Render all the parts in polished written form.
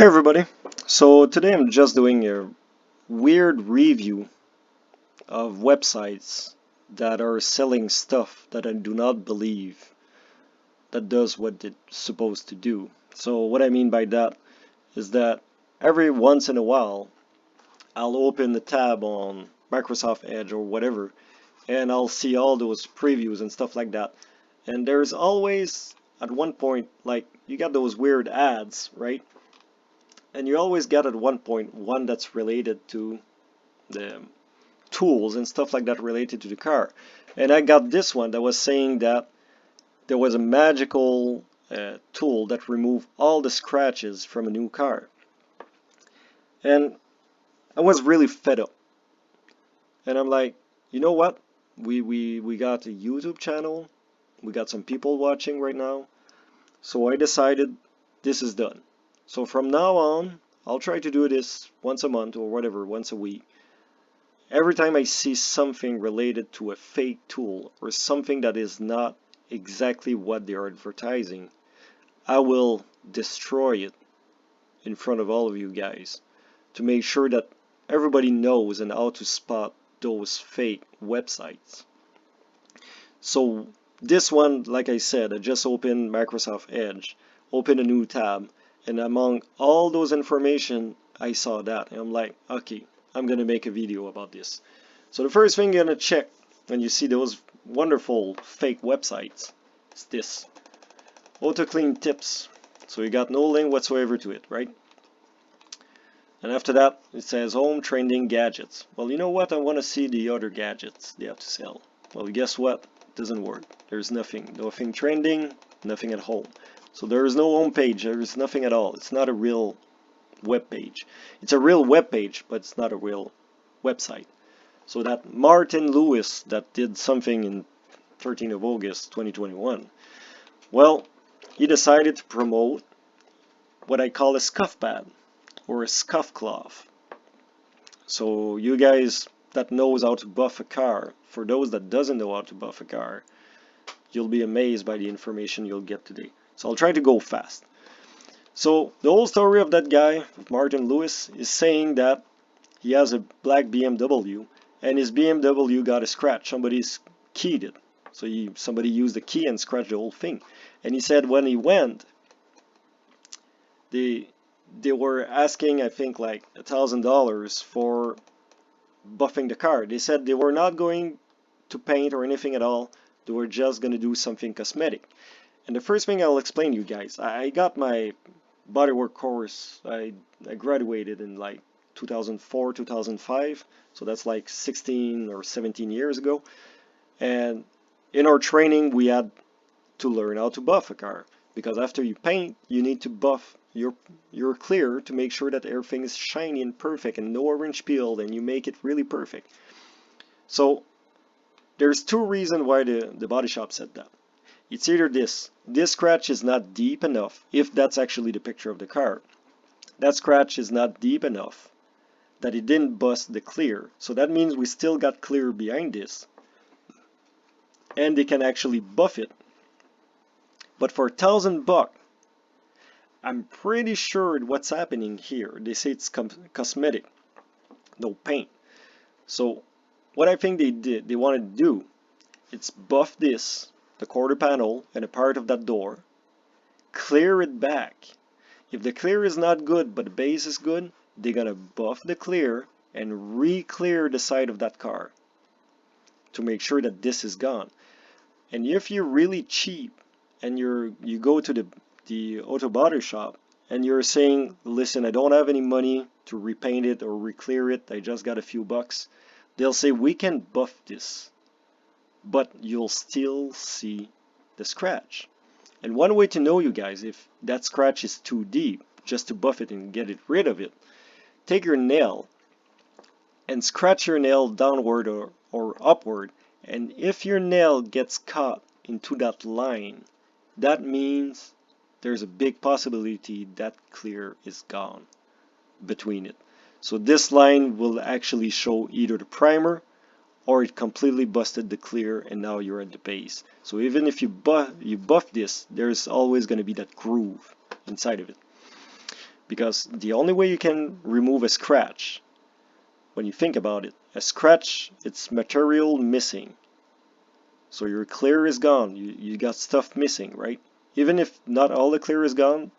Hey everybody, so today I'm just doing a weird review of websites that are selling stuff that I do not believe that does what it's supposed to do. So what I mean by that is that every once in a while I'll open the tab on Microsoft Edge or whatever and I'll see all those previews and stuff like that. And there's always at one point, like, you got those weird ads, right? And you always get at one point one that's related to the tools and stuff like that related to the car. And I got this one that was saying that there was a magical tool that removed all the scratches from a new car. And I was really fed up. And I'm like, you know what? We got a YouTube channel. We got some people watching right now. So I decided this is done. So from now on, I'll try to do this once a month or whatever, once a week. Every time I see something related to a fake tool or something that is not exactly what they're advertising, I will destroy it in front of all of you guys to make sure that everybody knows and how to spot those fake websites. So this one, like I said, I just opened Microsoft Edge, opened a new tab, and among all those information, I saw that, and I'm like, okay, I'm gonna make a video about this. So the first thing you're gonna check when you see those wonderful fake websites is this: auto clean tips. So you got no link whatsoever to it, right? And after that, it says home trending gadgets. Well, you know what? I want to see the other gadgets they have to sell. Well, guess what? It doesn't work. There's nothing trending, nothing at home. So there is no home page. There is nothing at all. It's not a real web page. It's a real web page, but it's not a real website. So that Martin Lewis that did something in 13th of August 2021, well, he decided to promote what I call a scuff pad or a scuff cloth. So you guys that knows how to buff a car, for those that doesn't know how to buff a car, you'll be amazed by the information you'll get today. So I'll try to go fast. So the whole story of that guy, Martin Lewis, is saying that he has a black BMW and his BMW got a scratch. Somebody's keyed it. So somebody used the key and scratched the whole thing. And he said when he went, they were asking, I think, like $1,000 for buffing the car. They said they were not going to paint or anything at all. They were just going to do something cosmetic. And the first thing I'll explain to you guys, I got my bodywork course. I graduated in like 2004, 2005. So that's like 16 or 17 years ago. And in our training, we had to learn how to buff a car. Because after you paint, you need to buff your clear to make sure that everything is shiny and perfect and no orange peel, and you make it really perfect. So there's two reasons why the body shop said that. It's either this scratch is not deep enough, if that's actually the picture of the car. That scratch is not deep enough that it didn't bust the clear. So that means we still got clear behind this. And they can actually buff it. But for $1,000, I'm pretty sure what's happening here. They say it's cosmetic, no paint. So what I think they wanted to do, it's buff this, the quarter panel and a part of that door, clear it back. If the clear is not good but the base is good, they're gonna buff the clear and re-clear the side of that car to make sure that this is gone. And if you're really cheap and you go to the auto body shop and you're saying, listen, I don't have any money to repaint it or re-clear it, I just got a few bucks, they'll say we can buff this, but you'll still see the scratch. And one way to know, you guys, if that scratch is too deep, just to buff it and get rid of it, take your nail and scratch your nail downward or upward, and if your nail gets caught into that line, that means there's a big possibility that clear is gone between it. So this line will actually show either the primer or it completely busted the clear and now you're at the base. So even if you buff this, there's always going to be that groove inside of it. Because the only way you can remove a scratch, when you think about it, a scratch, it's material missing. So your clear is gone. You got stuff missing, right? Even if not all the clear is gone,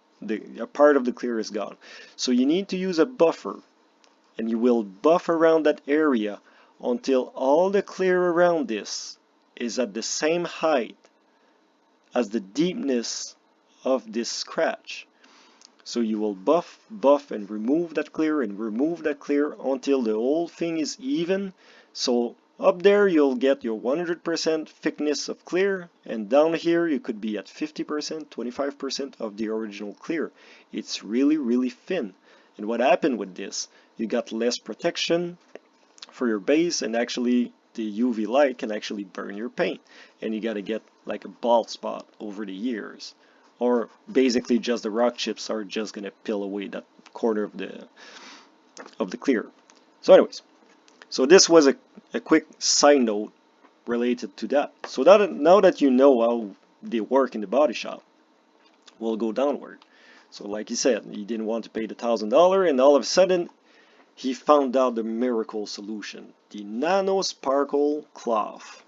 a part of the clear is gone. So you need to use a buffer, and you will buff around that area until all the clear around this is at the same height as the deepness of this scratch. So you will buff, and remove that clear until the whole thing is even. So up there you'll get your 100% thickness of clear, and down here you could be at 50%, 25% of the original clear. It's really, really thin. And what happened with this? You got less protection for your base, and actually the UV light can actually burn your paint, and you gotta get like a bald spot over the years. Or basically just the rock chips are just gonna peel away that corner of the clear. So anyways, so this was a quick side note related to that. So that now that you know how they work in the body shop, we'll go downward. So like he said, he didn't want to pay the $1,000, and all of a sudden he found out the miracle solution, the Nano Sparkle Cloth.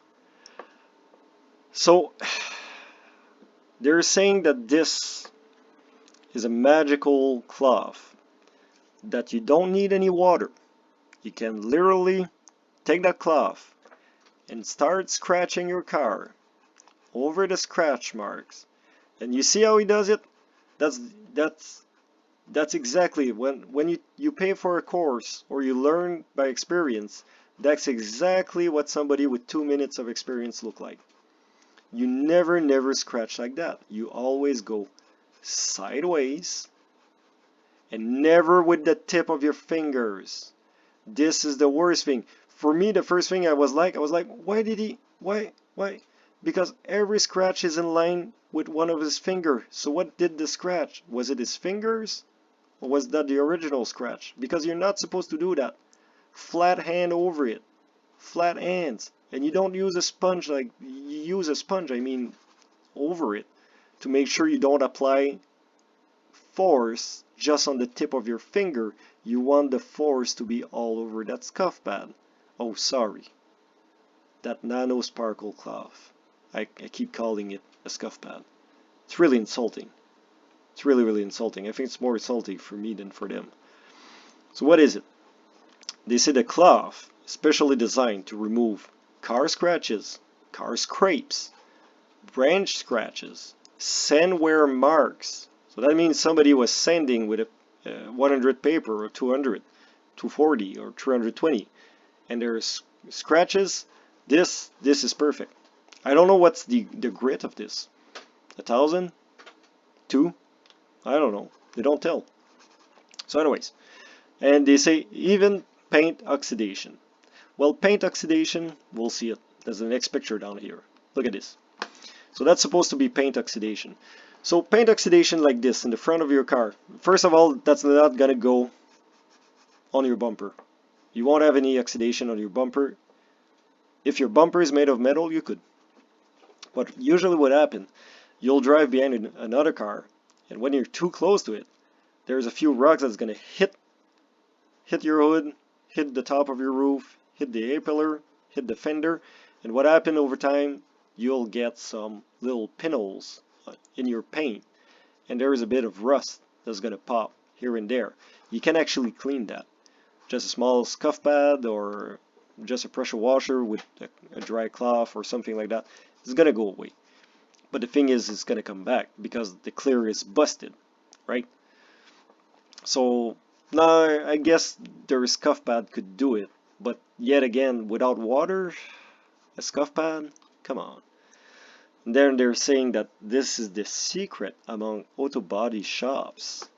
So they're saying that this is a magical cloth, that you don't need any water. You can literally take that cloth and start scratching your car over the scratch marks. And you see how he does it? That's exactly when you pay for a course or you learn by experience, that's exactly what somebody with 2 minutes of experience look like. You never scratch like that. You always go sideways and never with the tip of your fingers. This is the worst thing. For me, the first thing I was like, why? Because every scratch is in line with one of his fingers. So what did the scratch? Was it his fingers? Or was that the original scratch? Because you're not supposed to do that. Flat hand over it. Flat hands. And you don't use a sponge like you use a sponge, I mean over it, to make sure you don't apply force just on the tip of your finger. You want the force to be all over that scuff pad. Oh, sorry. That Nano Sparkle Cloth. I keep calling it a scuff pad. It's really insulting. It's really insulting. I think it's more insulting for me than for them. So what is it? They say the cloth is specially designed to remove car scratches, car scrapes, branch scratches, sand wear marks. So that means somebody was sanding with a 100 paper or 200, 240 or 320, and there's scratches. This is perfect. I don't know what's the grit of this. 1,000? 2? I don't know. They don't tell. So anyways, and they say even paint oxidation. Well, paint oxidation, we'll see it. There's the next picture down here. Look at this. So that's supposed to be paint oxidation. So paint oxidation like this in the front of your car. First of all, that's not gonna go on your bumper. You won't have any oxidation on your bumper. If your bumper is made of metal, you could. But usually what happens, you'll drive behind another car, and when you're too close to it, there's a few rocks that's gonna hit your hood, hit the top of your roof, hit the A-pillar, hit the fender, and what happened over time, you'll get some little pinholes in your paint, and there is a bit of rust that's gonna pop here and there. You can actually clean that. Just a small scuff pad or just a pressure washer with a dry cloth or something like that. It's gonna go away. But the thing is, it's gonna come back because the clear is busted, right? So now I guess their scuff pad could do it, but yet again, without water, a scuff pad, come on. And then they're saying that this is the secret among auto body shops.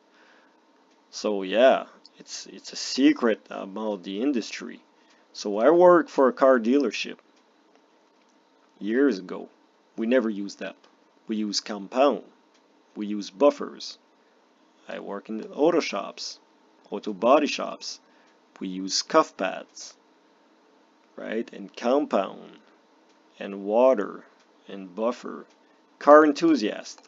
So yeah, it's a secret about the industry. So I worked for a car dealership years ago. We never used that. We use compound. We use buffers. I work in the auto shops, auto body shops. We use scuff pads, right? And compound, and water, and buffer. Car enthusiast.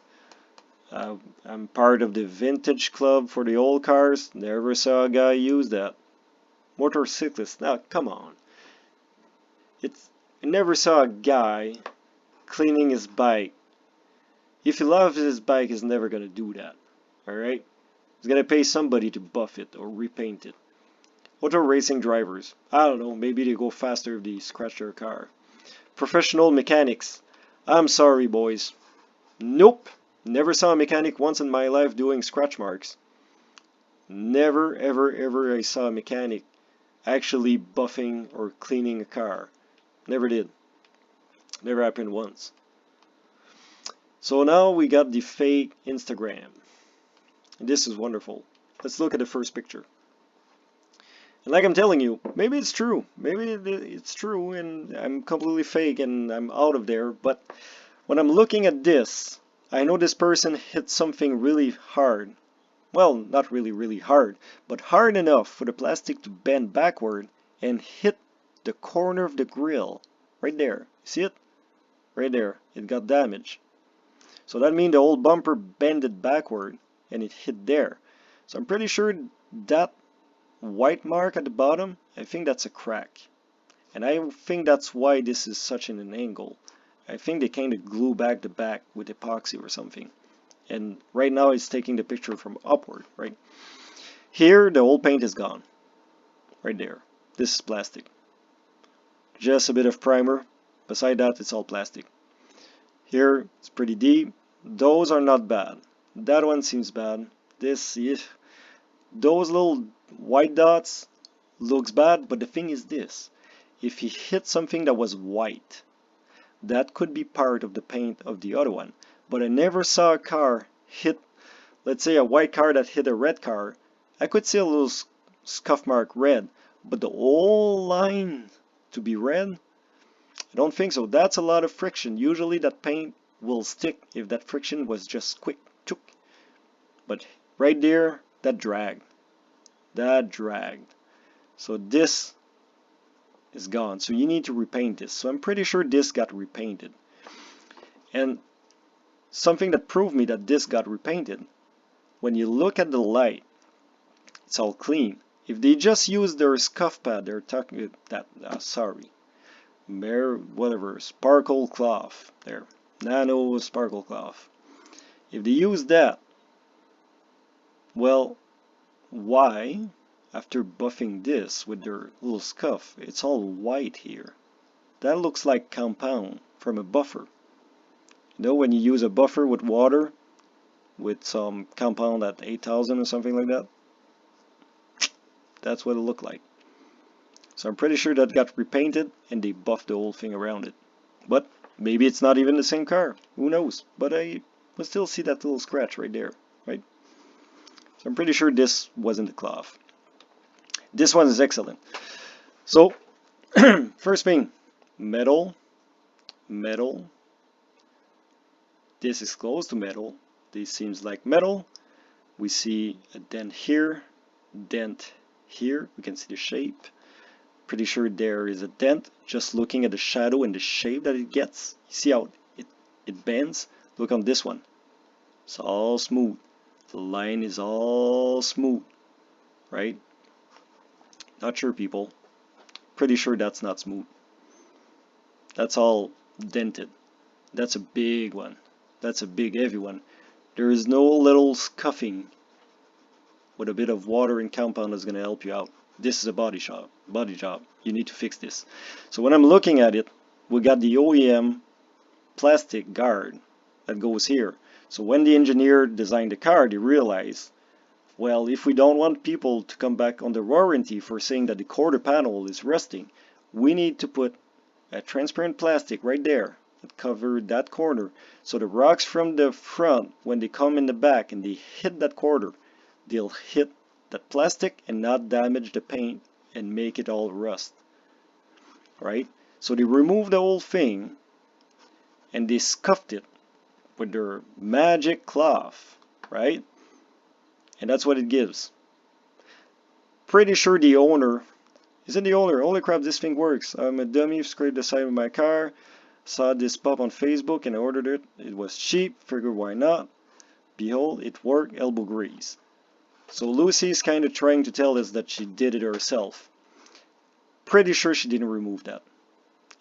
I'm part of the vintage club for the old cars. Never saw a guy use that. Motorcyclist, now come on. I never saw a guy cleaning his bike. If he loves his bike, he's never gonna do that. Alright? He's gonna pay somebody to buff it or repaint it. Auto racing drivers. I don't know, maybe they go faster if they scratch their car. Professional mechanics. I'm sorry, boys. Nope. Never saw a mechanic once in my life doing scratch marks. Never, ever, ever I saw a mechanic actually buffing or cleaning a car. Never did. Never happened once. So now we got the fake Instagram. And this is wonderful. Let's look at the first picture. And like I'm telling you, maybe it's true. Maybe it's true and I'm completely fake and I'm out of there. But when I'm looking at this, I know this person hit something really hard. Well, not really, really hard, but hard enough for the plastic to bend backward and hit the corner of the grill. Right there. See it? Right there. It got damaged. So that means the old bumper bended backward and it hit there. So I'm pretty sure that white mark at the bottom, I think that's a crack. And I think that's why this is such an angle. I think they kind of glue back the back with epoxy or something. And right now it's taking the picture from upward, right? Here the old paint is gone. Right there. This is plastic. Just a bit of primer. Beside that, it's all plastic. Here it's pretty deep. Those are not bad. That one seems bad. This, those little white dots looks bad, but the thing is this. If he hit something that was white, that could be part of the paint of the other one. But I never saw a car hit, let's say a white car that hit a red car. I could see a little scuff mark red, but the whole line to be red? I don't think so. That's a lot of friction. Usually that paint will stick if that friction was just quick. Chook. But right there, that dragged. That dragged. So this is gone. So you need to repaint this. So I'm pretty sure this got repainted. And something that proved me that this got repainted, when you look at the light, it's all clean. If they just use their scuff pad, they're talking that, whatever, sparkle cloth, there, Nano sparkle cloth. If they use that, well, why, after buffing this with their little scuff, it's all white here? That looks like compound from a buffer. You know, when you use a buffer with water, with some compound at 8,000 or something like that, that's what it looked like. So I'm pretty sure that got repainted and they buffed the whole thing around it. But maybe it's not even the same car. Who knows? But I will still see that little scratch right there, right? So I'm pretty sure this wasn't the cloth. This one is excellent. So first thing, metal. This is close to metal. This seems like metal. We see a dent here, dent here. We can see the shape. Pretty sure there is a dent. Just looking at the shadow and the shape that it gets. You see how it bends? Look on this one. It's all smooth. The line is all smooth, right? Not sure, people. Pretty sure that's not smooth. That's all dented. That's a big one. That's a big heavy one. There is no little scuffing with a bit of water and compound that's going to help you out. This is a body job. You need to fix this. So when I'm looking at it, we got the OEM plastic guard that goes here. So when the engineer designed the car, they realized, well, if we don't want people to come back on the warranty for saying that the quarter panel is rusting, we need to put a transparent plastic right there that covers that corner. So the rocks from the front, when they come in the back and they hit that quarter, they'll hit that plastic and not damage the paint and make it all rust, right? So they removed the whole thing and they scuffed it with their magic cloth, right? And that's what it gives. Pretty sure the owner, isn't the owner, holy crap, this thing works. I'm a dummy who scraped the side of my car, saw this pop on Facebook and I ordered it. It was cheap, figured why not. Behold, it worked, elbow grease. So Lucy's kind of trying to tell us that she did it herself. Pretty sure she didn't remove that.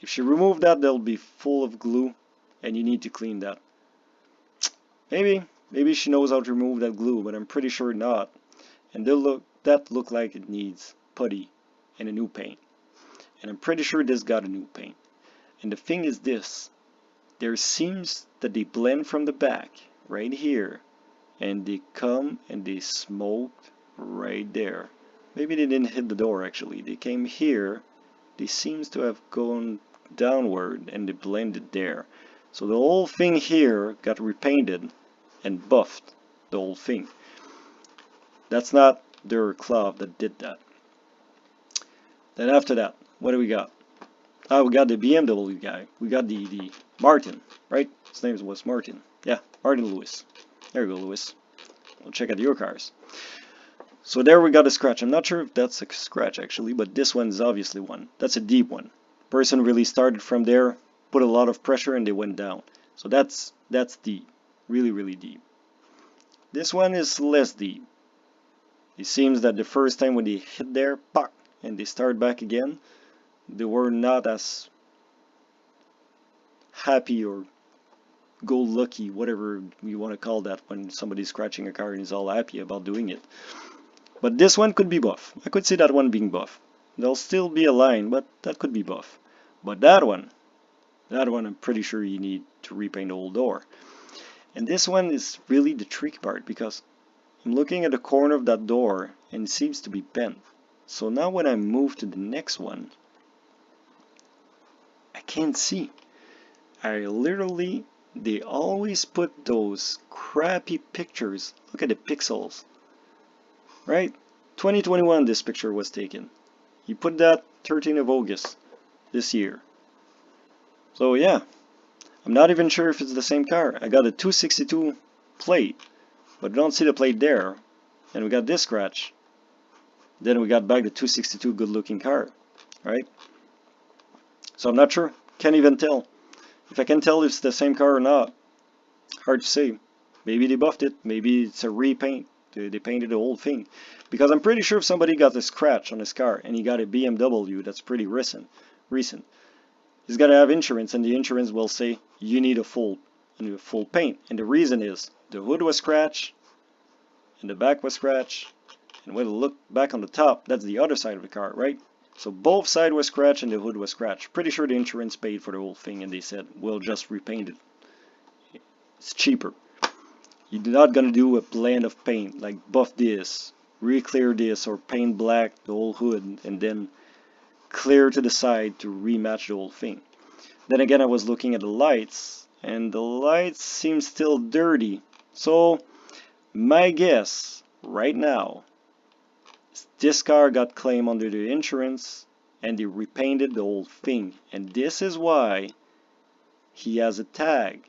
If she removed that, they'll be full of glue, and you need to clean that. Maybe she knows how to remove that glue, but I'm pretty sure not. And that look like it needs putty and a new paint. And I'm pretty sure this got a new paint. And the thing is this, there seems that they blend from the back, right here, and they come and they smoked right there. Maybe they didn't hit the door actually, they came here, they seems to have gone downward and they blended there. So the whole thing here got repainted and buffed, the whole thing. That's not their cloth that did that. Then after that, what do we got? Ah, we got the BMW guy. We got the Martin, right? His name was Martin. Yeah, Martin Lewis. There you go, Lewis. We'll check out your cars. So there we got a scratch. I'm not sure if that's a scratch actually, but this one is obviously one. That's a deep one. Person really started from there, put a lot of pressure, and they went down. So that's deep. Really, really deep. This one is less deep. It seems that the first time when they hit there, pop, and they start back again, they were not as happy or go lucky, whatever you want to call that, when somebody's scratching a car and is all happy about doing it. But this one could be buff. I could see that one being buff. There'll still be a line, but that could be buff. But that one I'm pretty sure you need to repaint the whole door. And this one is really the tricky part, because I'm looking at the corner of that door and it seems to be bent. So now when I move to the next one, I can't see. They always put those crappy pictures. Look at the pixels. Right? 2021 this picture was taken. He put that 13th of August this year. So yeah, I'm not even sure if it's the same car. I got a 262 plate, but I don't see the plate there. And we got this scratch. Then we got back the 262 good looking car. Right? So I'm not sure. Can't even tell. If I can tell if it's the same car or not, hard to say. Maybe they buffed it. Maybe it's a repaint. They painted the whole thing. Because I'm pretty sure if somebody got a scratch on his car and he got a BMW that's pretty recent, he's got to have insurance, and the insurance will say you need a full paint. And the reason is the hood was scratched and the back was scratched. And when you look back on the top, that's the other side of the car, right? So both sides were scratched and the hood was scratched. Pretty sure the insurance paid for the whole thing, and they said, we'll just repaint it. It's cheaper. You're not gonna do a blend of paint, like buff this, re-clear this, or paint black the whole hood, and then clear to the side to rematch the whole thing. Then again, I was looking at the lights, and the lights seem still dirty. So my guess right now, this car got claimed under the insurance and they repainted the whole thing. And this is why he has a tag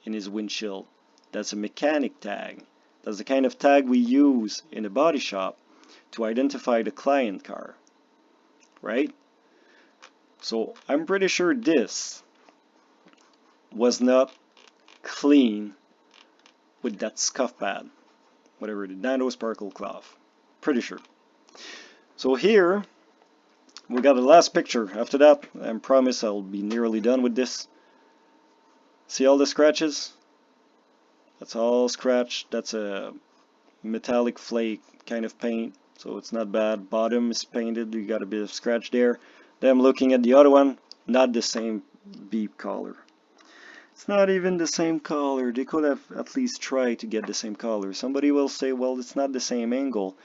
in his windshield. That's a mechanic tag. That's the kind of tag we use in a body shop to identify the client car. Right? So I'm pretty sure this was not clean with that scuff pad. Whatever, the Nano sparkle cloth. Pretty sure. So here we got the last picture. After that, I promise I'll be nearly done with this. See all the scratches? That's all scratched. That's a metallic flake kind of paint, so it's not bad. Bottom is painted. You got a bit of scratch there. Then I'm looking at the other one. Not the same beep color. It's not even the same color. They could have at least tried to get the same color. Somebody will say, well, it's not the same angle.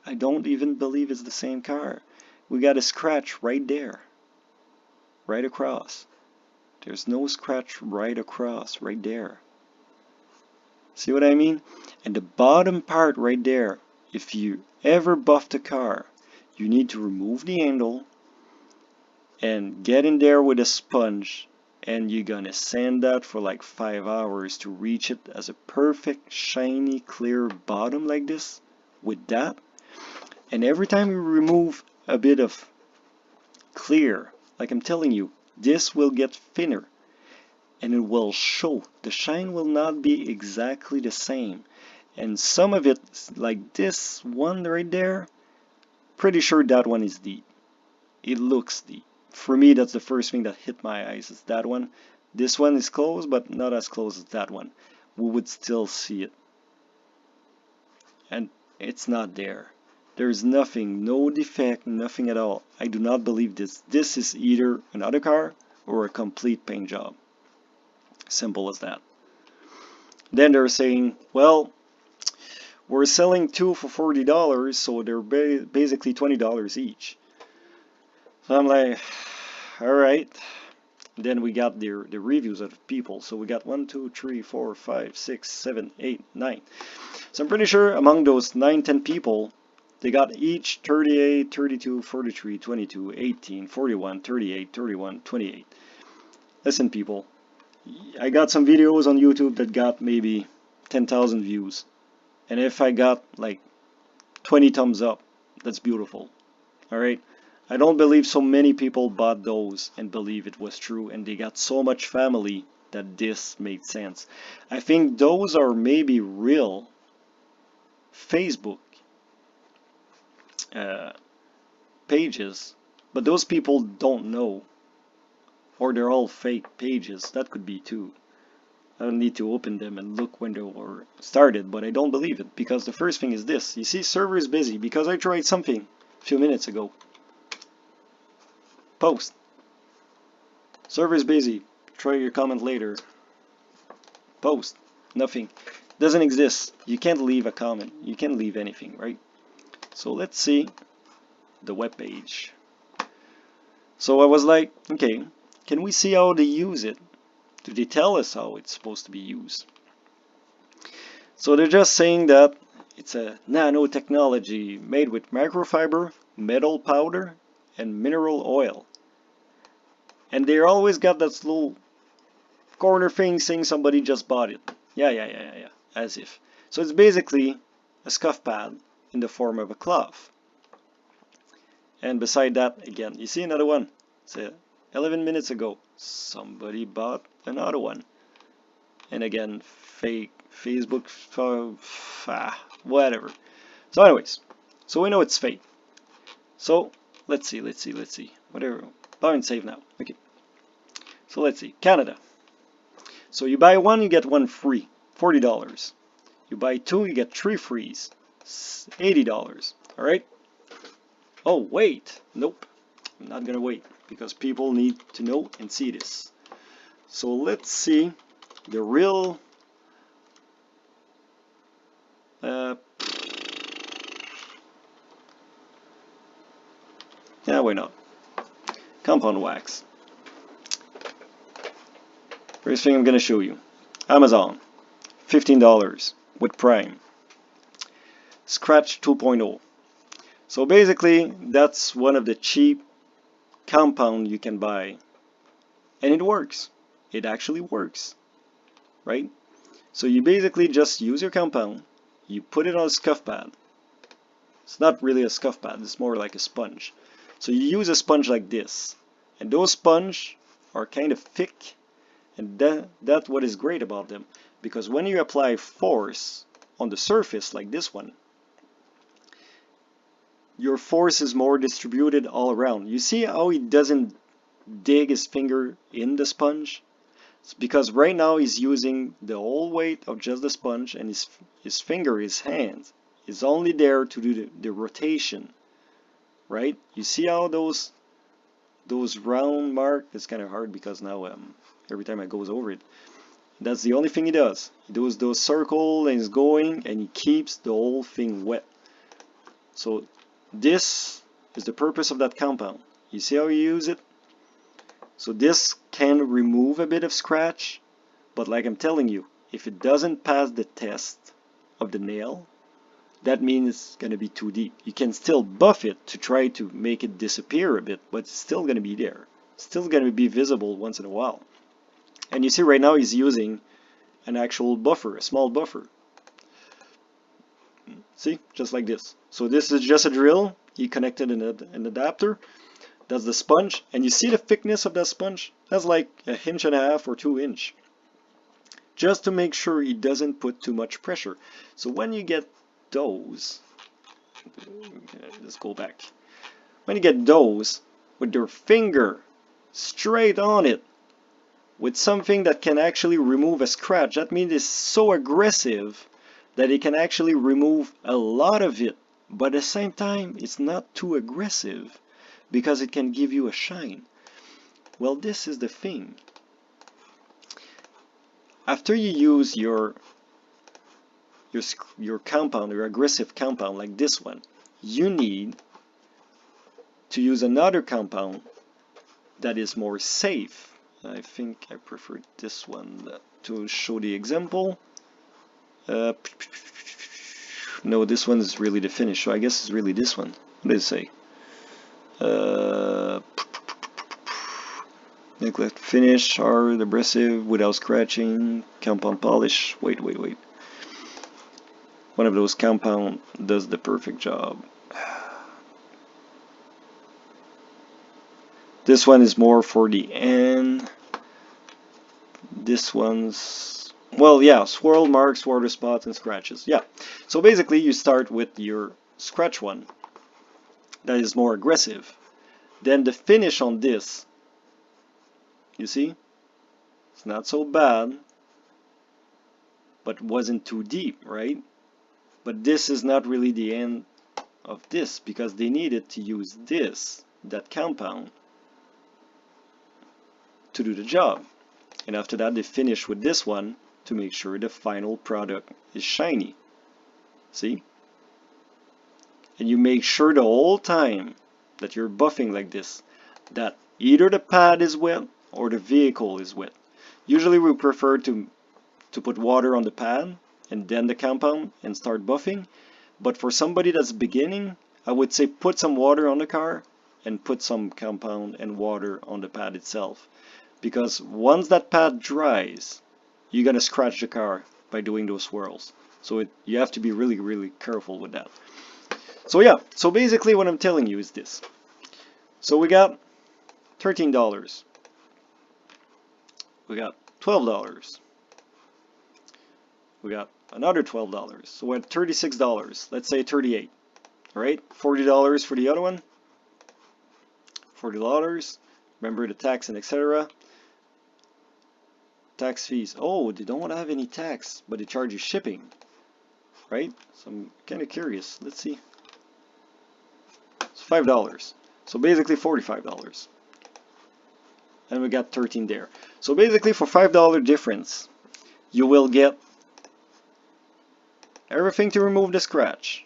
I don't even believe it's the same car. We got a scratch right there. Right across. There's no scratch right across, right there. See what I mean? And the bottom part right there, if you ever buffed a car, you need to remove the handle and get in there with a sponge, and you're gonna sand that for like 5 hours to reach it as a perfect, shiny, clear bottom like this, with that. And every time you remove a bit of clear, like I'm telling you, this will get thinner. and it will show. The shine will not be exactly the same. And some of it, like this one right there, pretty sure that one is deep. It looks deep. For me, that's the first thing that hit my eyes, is that one. This one is close, but not as close as that one. We would still see it. And it's not there. There's nothing, no defect, nothing at all. I do not believe this. This is either another car or a complete paint job. Simple as that. Then they're saying, well, we're selling two for $40, so they're basically $20 each. So I'm like, alright. Then we got the reviews of people. So we got 1, 2, 3, 4, 5, 6, 7, 8, 9. So I'm pretty sure among those 9, 10 people, they got each 38, 32, 43, 22, 18, 41, 38, 31, 28. Listen, people, I got some videos on YouTube that got maybe 10,000 views. And if I got like 20 thumbs up, that's beautiful. Alright? I don't believe so many people bought those and believe it was true, and they got so much family that this made sense. I think those are maybe real Facebook pages, but those people don't know, or they're all fake pages. That could be too. I don't need to open them and look when they were started, but I don't believe it, because the first thing is this. You see, server is busy because I tried something a few minutes ago. Post. Server is busy. Try your comment later. Post. Nothing. Doesn't exist. You can't leave a comment. You can't leave anything, right? So let's see the web page. So I was like, okay, can we see how they use it? Do they tell us how it's supposed to be used? So they're just saying that it's a nanotechnology made with microfiber, metal powder, and mineral oil. And they always got that little corner thing saying somebody just bought it. Yeah, as if. So it's basically a scuff pad in the form of a cloth. And beside that, again, you see another one. It's 11 minutes ago, somebody bought another one. And again, fake Facebook, whatever. So anyways, so we know it's fake. So let's see. Whatever. Buy and save now. Okay. So let's see. Canada. So you buy one, you get one free. $40. You buy two, you get three frees. $80. Alright? Oh, wait. Nope. I'm not gonna wait, because people need to know and see this. So let's see the real yeah, why not? Compound wax. First thing I'm gonna show you. Amazon. $15 with Prime. Scratch 2.0. So basically, that's one of the cheap compound you can buy. And it works. It actually works. Right? So you basically just use your compound, you put it on a scuff pad. It's not really a scuff pad, it's more like a sponge. So you use a sponge like this. And those sponges are kind of thick. And that's what is great about them. Because when you apply force on the surface like this one, your force is more distributed all around. You see how he doesn't dig his finger in the sponge? It's because right now he's using the whole weight of just the sponge, and his finger, his hand, is only there to do the rotation. Right? You see how those round mark, it's kind of hard because now every time I goes over it, that's the only thing he does. He does those circles and he's going, and he keeps the whole thing wet. So this is the purpose of that compound. You see how you use it? So this can remove a bit of scratch, but like I'm telling you, if it doesn't pass the test of the nail, that means it's going to be too deep. You can still buff it to try to make it disappear a bit, but it's still going to be there. It's still going to be visible once in a while. And you see right now he's using an actual buffer, a small buffer. See, just like this. So this is just a drill. He connected an adapter. That's the sponge, and you see the thickness of that sponge? That's like 1.5 inches or 2 inches. Just to make sure it doesn't put too much pressure. So when you get those, let's go back. When you get those with your finger straight on it, with something that can actually remove a scratch, that means it's so aggressive that it can actually remove a lot of it, but at the same time it's not too aggressive because it can give you a shine. Well, this is the thing. After you use your compound, your aggressive compound like this one, you need to use another compound that is more safe. I think I prefer this one to show the example. No, this one is really the finish, so I guess it's really this one. What does it say? Neglect finish, hard, abrasive, without scratching, compound polish. Wait. One of those compound does the perfect job. This one is more for the end. This one's, well, yeah, swirl marks, water spots, and scratches. Yeah. So basically, you start with your scratch one that is more aggressive. Then the finish on this, you see, it's not so bad, but wasn't too deep, right? But this is not really the end of this because they needed to use this, that compound, to do the job. And after that, they finish with this one to make sure the final product is shiny. See? And you make sure the whole time that you're buffing like this, that either the pad is wet or the vehicle is wet. Usually we prefer to put water on the pad and then the compound and start buffing. But for somebody that's beginning, I would say put some water on the car and put some compound and water on the pad itself. Because once that pad dries, you're gonna scratch the car by doing those swirls. So you have to be really careful with that. So yeah, so basically what I'm telling you is this. So we got $13. We got $12. We got another $12. So we're at $36. Let's say 38. All right, $40 for the other one. $40. Remember the tax and etc. Tax fees. Oh, they don't want to have any tax, but they charge you shipping, right? So I'm kind of curious. Let's see. It's $5. So basically $45. And we got 13 there. So basically for $5 difference, you will get everything to remove the scratch,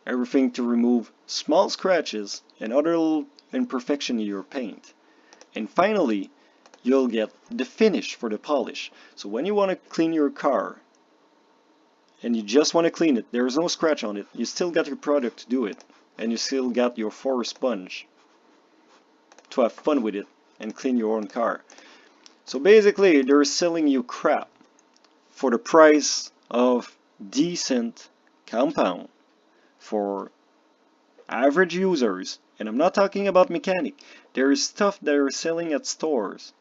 everything to remove small scratches and other little imperfection in your paint, and finally you'll get the finish for the polish. So when you want to clean your car and you just want to clean it, there is no scratch on it, you still got your product to do it, and you still got your forest sponge to have fun with it and clean your own car. So basically they're selling you crap for the price of decent compound for average users. And I'm not talking about mechanic. There is stuff that are selling at stores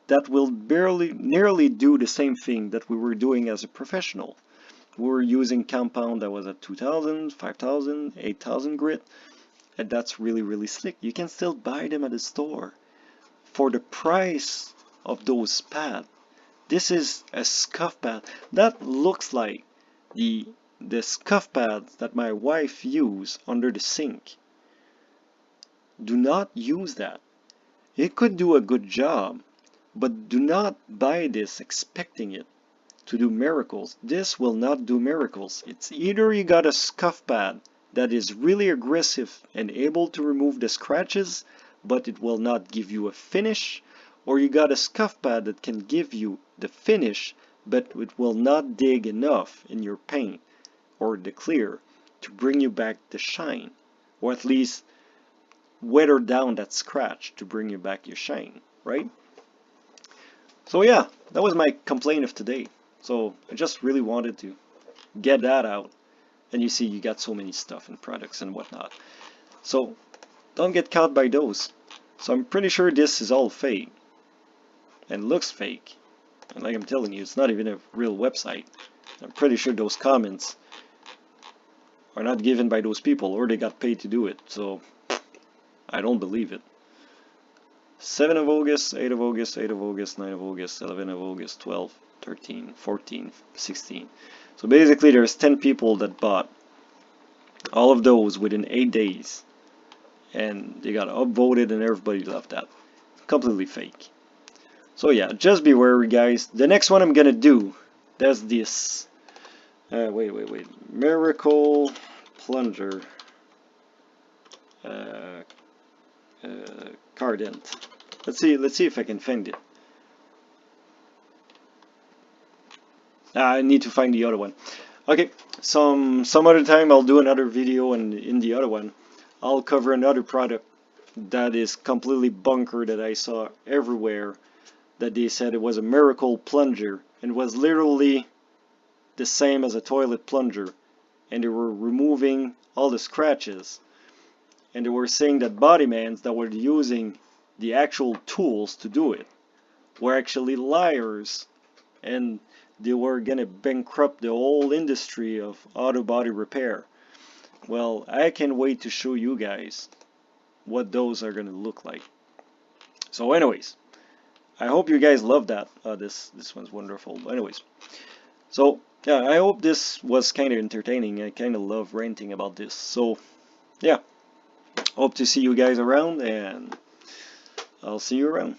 that will nearly do the same thing that we were doing as a professional. We were using compound that was at 2000, 5000, 8000 grit, and that's really slick. You can still buy them at the store for the price of those pads. This is a scuff pad that looks like the scuff pads that my wife used under the sink. Do not use that. It could do a good job, but do not buy this expecting it to do miracles. This will not do miracles. It's either you got a scuff pad that is really aggressive and able to remove the scratches, but it will not give you a finish, or you got a scuff pad that can give you the finish, but it will not dig enough in your paint or the clear to bring you back the shine, or at least weather down that scratch to bring you back your shine, right? So yeah, that was my complaint of today. So I just really wanted to get that out. And you see, you got so many stuff and products and whatnot. So don't get caught by those. So I'm pretty sure this is all fake. And looks fake. And like I'm telling you, it's not even a real website. I'm pretty sure those comments are not given by those people, or they got paid to do it. So I don't believe it. 7 of August, 8 of August, 8 of August, 9 of August, 11 of August, 12, 13, 14, 16. So basically there's 10 people that bought all of those within 8 days. And they got upvoted and everybody loved that. Completely fake. So yeah, just beware guys. The next one I'm gonna do, that's this. Wait. Miracle Plunger. Card end. Let's see if I can find it. I need to find the other one. Okay, some other time I'll do another video, and in the other one I'll cover another product that is completely bunker that I saw everywhere, that they said it was a miracle plunger and was literally the same as a toilet plunger, and they were removing all the scratches, and they were saying that bodymans that were using the actual tools to do it were actually liars, and they were gonna bankrupt the whole industry of auto body repair. Well, I can't wait to show you guys what those are gonna look like. So anyways, I hope you guys love that. This one's wonderful. Anyways, so yeah, I hope this was kind of entertaining. I kind of love ranting about this. So yeah, hope to see you guys around, and I'll see you around.